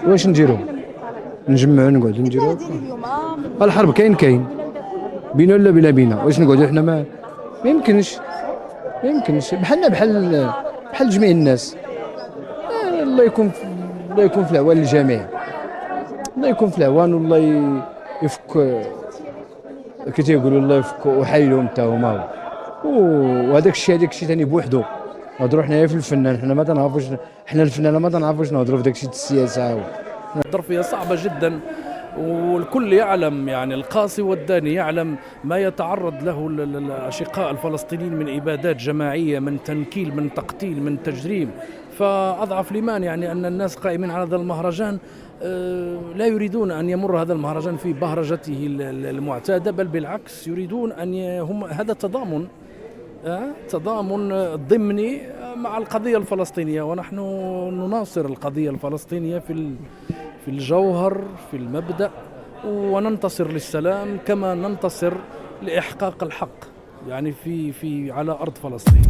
واش نديرو؟ نجمعوا نقعدوا نديروا الحرب كاين بينا ولا بلا واش نقعدوا حنا ما يمكنش. ما يمكنش بحالنا بحال جميع الناس. الله يكون في العوان الجميع. الله يكون في العوان والله يفك كي تيقولوا الله يفك وحيلهم حتى هما. وهذاك الشيء ثاني بوحدو. نهضروا حنايا في الفنان، حنا ما تنعرفوش، حنا الفنانه ما تنعرفوش نهضروا في داك الشيء السياسه. الظرفية صعبة جدا، والكل يعلم، يعني القاصي والداني يعلم ما يتعرض له الأشقاء الفلسطينيين من إبادات جماعية، من تنكيل، من تقتيل، من تجريم. فأضعف الإيمان يعني أن الناس قائمين على هذا المهرجان لا يريدون أن يمر هذا المهرجان في بهرجته المعتادة، بل بالعكس يريدون أن هم هذا تضامن ضمني مع القضية الفلسطينية، ونحن نناصر القضية الفلسطينية في الجوهر، في المبدأ، وننتصر للسلام كما ننتصر لإحقاق الحق يعني في على أرض فلسطين.